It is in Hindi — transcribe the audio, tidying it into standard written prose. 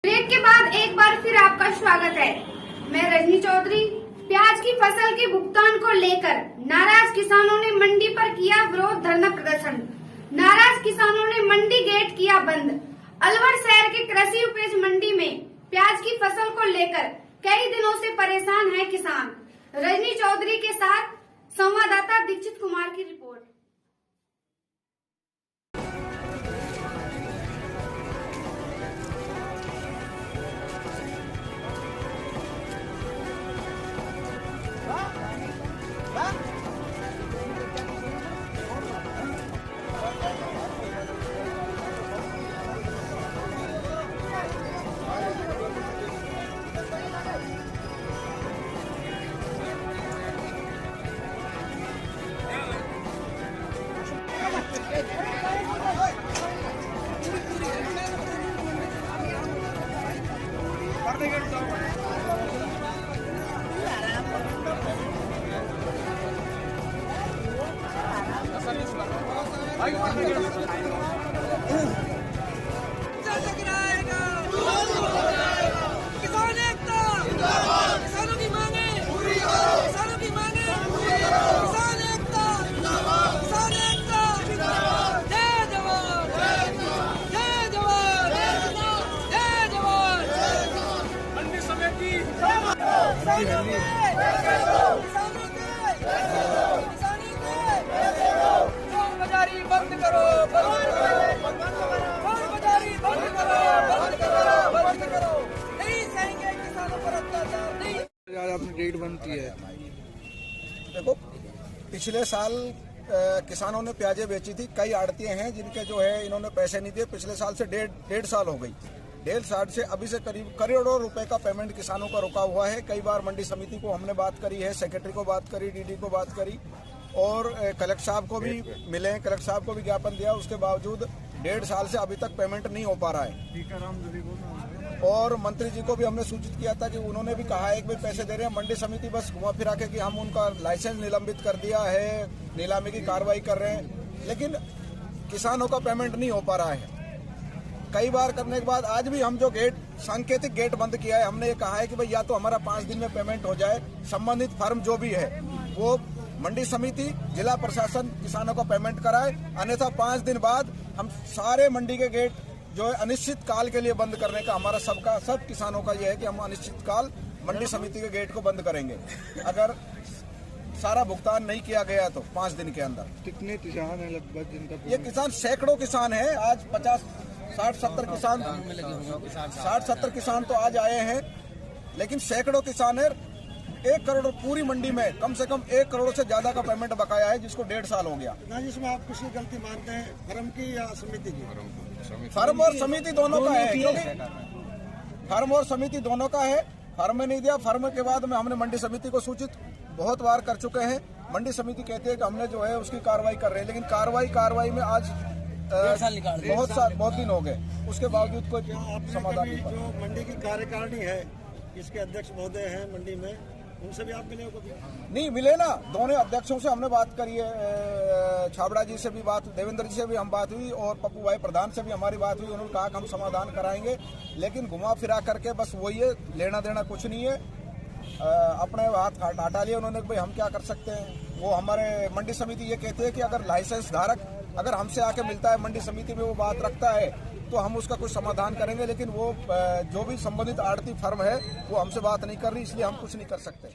ब्रेक के बाद एक बार फिर आपका स्वागत है। मैं रजनी चौधरी। प्याज की फसल के भुगतान को लेकर नाराज किसानों ने मंडी पर किया विरोध धरना प्रदर्शन। नाराज किसानों ने मंडी गेट किया बंद। अलवर शहर के कृषि उपज मंडी में प्याज की फसल को लेकर कई दिनों से परेशान है किसान। रजनी चौधरी के साथ संवाददाता दीक्षित कुमार की रिपोर्ट। बंद करो, नहीं सहेंगे किसानों पर अत्याचार नहीं। आज आपने डेट बंद की है। देखो, पिछले साल किसानों ने प्याजें बेची थी। कई आड़तियां हैं जिनके जो है इन्होंने पैसे नहीं दिए। पिछले साल से डेढ़ साल हो गई। 1.5 साल से अभी से करीब करोड़ों रुपए का पेमेंट किसानों का रुका हुआ है। कई बार मंडी समिति को हमने बात करी है, सेक्रेटरी को बात करी, डीडी को बात करी और कलेक्टर साहब को भी मिले, कलेक्टर साहब को भी ज्ञापन दिया। उसके बावजूद 1.5 साल से अभी तक पेमेंट नहीं हो पा रहा है। और मंत्री जी को भी हमने सूचित किया था कि उन्होंने भी कहा है कि भाई पैसे दे रहे हैं। मंडी समिति बस घुमा फिरा के कि हम उनका लाइसेंस निलंबित कर दिया है, नीलामी की कार्रवाई कर रहे हैं, लेकिन किसानों का पेमेंट नहीं हो पा रहा है। कई बार करने के बाद आज भी हम जो सांकेतिक गेट बंद किया है, हमने ये कहा है कि भाई या तो हमारा 5 दिन में पेमेंट हो जाए, संबंधित फर्म जो भी है वो मंडी समिति, जिला प्रशासन किसानों को पेमेंट कराए, अन्यथा 5 दिन बाद हम सारे मंडी के गेट जो है अनिश्चित काल के लिए बंद करने का हमारा सब किसानों का ये है कि हम अनिश्चित काल मंडी समिति के गेट को बंद करेंगे अगर सारा भुगतान नहीं किया गया तो 5 दिन के अंदर। कितने किसान हैं लगभग जिनका? ये किसान सैकड़ों किसान हैं। आज 60-70 किसान तो आज आए हैं, लेकिन सैकड़ों किसान है। 1 करोड़ पूरी मंडी में कम से कम 1 करोड़ से ज्यादा का पेमेंट बकाया है, जिसको 1.5 साल हो गया। ना जिसमें आप किसकी गलती मानते हैं, फर्म की या समिति की? फर्म और समिति दोनों का है, क्योंकि फर्म और समिति दोनों का है। फर्म में नहीं दिया, फर्म के बाद में हमने मंडी समिति को सूचित बहुत बार कर चुके हैं। मंडी समिति कहती है कि हमने जो है उसकी कार्रवाई कर रहे हैं, लेकिन कार्रवाई में आज बहुत दिन हो गए, उसके बावजूद कोई समाधान नहीं। जो मंडी की कार्यकारिणी है, इसके अध्यक्ष महोदय हैं मंडी में, उनसे भी आप मिले हो कभी? नहीं मिले ना। दोनों अध्यक्षों से हमने बात करी है, छाबड़ा जी से भी बात, देवेंद्र जी से भी हम बात हुई और पप्पू भाई प्रधान से भी हमारी बात हुई। उन्होंने कहा कि हम समाधान कराएंगे, लेकिन घुमा फिरा करके बस वही है, लेना देना कुछ नहीं है। अपने हाथ हटा लिए उन्होंने, भाई हम क्या कर सकते हैं। वो हमारे मंडी समिति ये कहती है कि अगर लाइसेंस धारक अगर हमसे आके मिलता है, मंडी समिति में वो बात रखता है, तो हम उसका कुछ समाधान करेंगे, लेकिन वो जो भी संबंधित आड़ती फर्म है वो हमसे बात नहीं कर रही, इसलिए हम कुछ नहीं कर सकते।